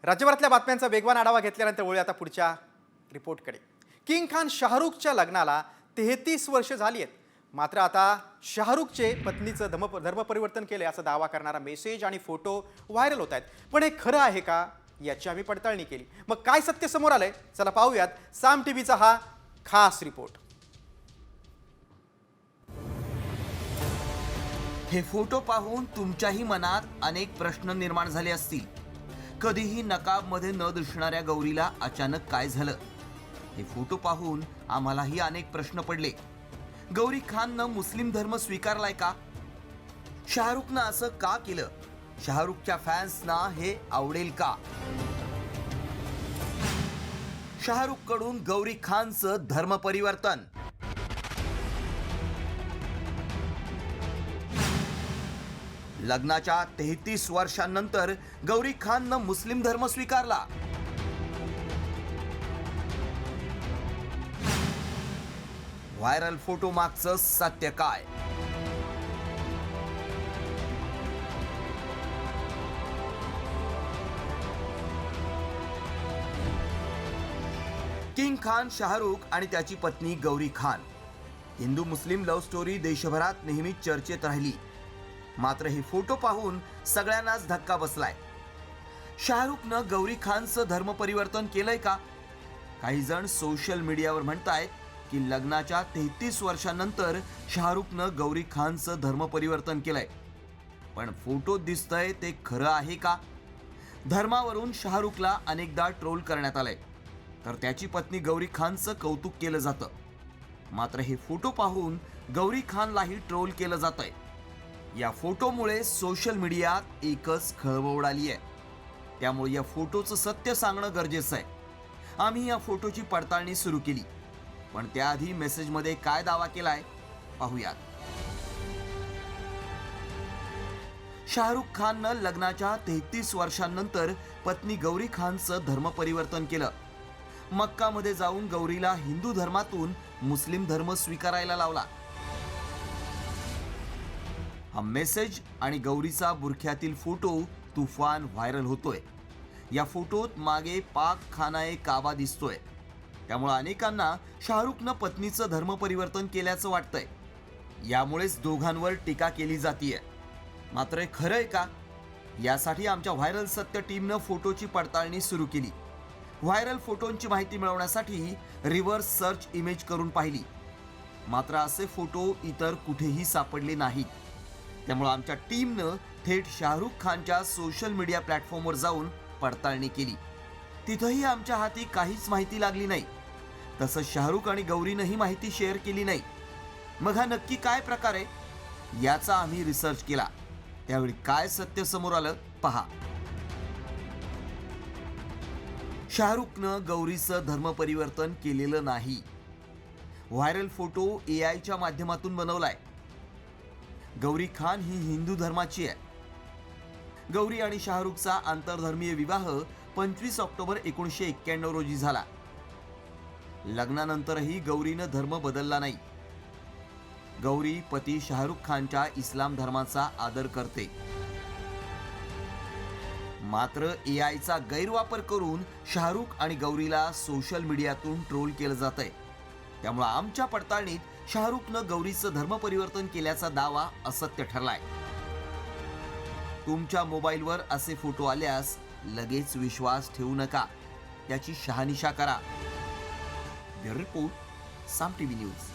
राज्यभरातल्या बातम्यांचा वेगवान आढावा घेतल्यानंतर वळूया आता पुढच्या रिपोर्टकडे। किंग खान शाहरुखच्या लग्नाला 33 वर्ष झाली आहेत, मात्र आता शाहरुखचे पत्नीचं धर्मपरिवर्तन केले असा दावा करणारा मेसेज आणि फोटो व्हायरल होत आहेत। पण हे खरं आहे का याची आम्ही पडताळणी केली। मग काय सत्य समोर आलंय चला पाहूयात साम टीव्हीचा हा खास रिपोर्ट। हे फोटो पाहून तुमच्याही मनात अनेक प्रश्न निर्माण झाले असतील। कधीही नकाबमध्ये न दिसणाऱ्या गौरीला अचानक काय झालं? हे फोटो पाहून आम्हालाही अनेक प्रश्न पडले। गौरी खाननं मुस्लिम धर्म स्वीकारलाय का? शाहरुखनं असं का केलं? शाहरुखच्या फॅन्सना हे आवडेल का? शाहरुख कडून गौरी खानचं धर्म परिवर्तन। लग्नाच्या 33 वर्षांनंतर गौरी खाननं मुस्लिम धर्म स्वीकारला। व्हायरल फोटो मागचं सत्य काय? किंग खान शाहरुख आणि त्याची पत्नी गौरी खान हिंदू मुस्लिम लव्ह स्टोरी देशभरात नेहमी चर्चेत राहिली। मात्र हे फोटो पाहून सगळ्यांनाच धक्का बसलाय। शाहरुखनं गौरी खानचं धर्म परिवर्तन केलंय का? काही जण सोशल मीडियावर म्हणतायत की लग्नाच्या 33 वर्षांनंतर शाहरुखनं गौरी खानचं धर्म परिवर्तन केलंय। पण फोटो दिसतंय ते खरं आहे का? धर्मावरून शाहरुखला अनेकदा ट्रोल करण्यात आलंय, तर त्याची पत्नी गौरी खानचं कौतुक केलं जातं। मात्र हे फोटो पाहून गौरी खानलाही ट्रोल केलं जातंय। या फोटोमुळे सोशल मीडियात एकच खळबळ उडाली आहे। त्यामुळे या फोटोचं सत्य सांगणं गरजेचं आहे। आम्ही या फोटोची पडताळणी सुरू केली, पण त्याआधी मेसेजमध्ये काय दावा केलाय पाहूयात। शाहरुख खाननं लग्नाच्या 33 वर्षांनंतर पत्नी गौरी खानचं धर्म परिवर्तन केलं। मक्कामध्ये जाऊन गौरीला हिंदू धर्मातून मुस्लिम धर्म स्वीकारायला लावला। हा मेसेज आणि गौरीचा बुरख्यातील फोटो तुफान व्हायरल होतोय। या फोटोत मागे पाक खानाए काबा दिसतोय। त्यामुळे अनेकांना शाहरुखनं पत्नीचं धर्म परिवर्तन केल्याचं वाटतंय। यामुळेच दोघांवर टीका केली जातीये। मात्र हे खरं आहे का? यासाठी आमच्या व्हायरल सत्य टीमनं फोटोची पडताळणी सुरू केली। व्हायरल फोटोंची माहिती मिळवण्यासाठी रिव्हर्स सर्च इमेज करून पाहिली, मात्र असे फोटो इतर कुठेही सापडले नाहीत। त्यामुळे आमच्या टीमनं थेट शाहरुख खानच्या सोशल मीडिया प्लॅटफॉर्मवर जाऊन पडताळणी केली। तिथंही आमच्या हाती काहीच माहिती लागली नाही। तसंच शाहरुख आणि गौरीनंही माहिती शेअर केली नाही। मग हा नक्की काय प्रकार आहे याचा आम्ही रिसर्च केला। त्यावेळी काय सत्य समोर आलं पहा। शाहरुखनं गौरीचं धर्म परिवर्तन केलेलं नाही। व्हायरल फोटो AIच्या माध्यमातून बनवलाय। गौरी खान ही हिंदू धर्माची आहे। गौरी आणि शाहरुखचा आंतरधर्मीय विवाह 25 ऑक्टोबर 1991 रोजी झाला। लग्नानंतरही गौरीनं धर्म बदलला नाही। गौरी पती शाहरुख खानच्या इस्लाम धर्माचा आदर करते। मात्र AIचा गैरवापर करून शाहरुख आणि गौरीला सोशल मीडियातून ट्रोल केलं जातंय। त्यामुळे आमच्या पडताळणीत शाहरुखनं गौरीचं धर्म परिवर्तन केल्याचा दावा असत्य ठरलाय। तुमच्या मोबाईलवर असे फोटो आल्यास लगेच विश्वास ठेवू नका, त्याची शहानिशा करा। ब्युरो रिपोर्ट, साम टीव्ही न्यूज।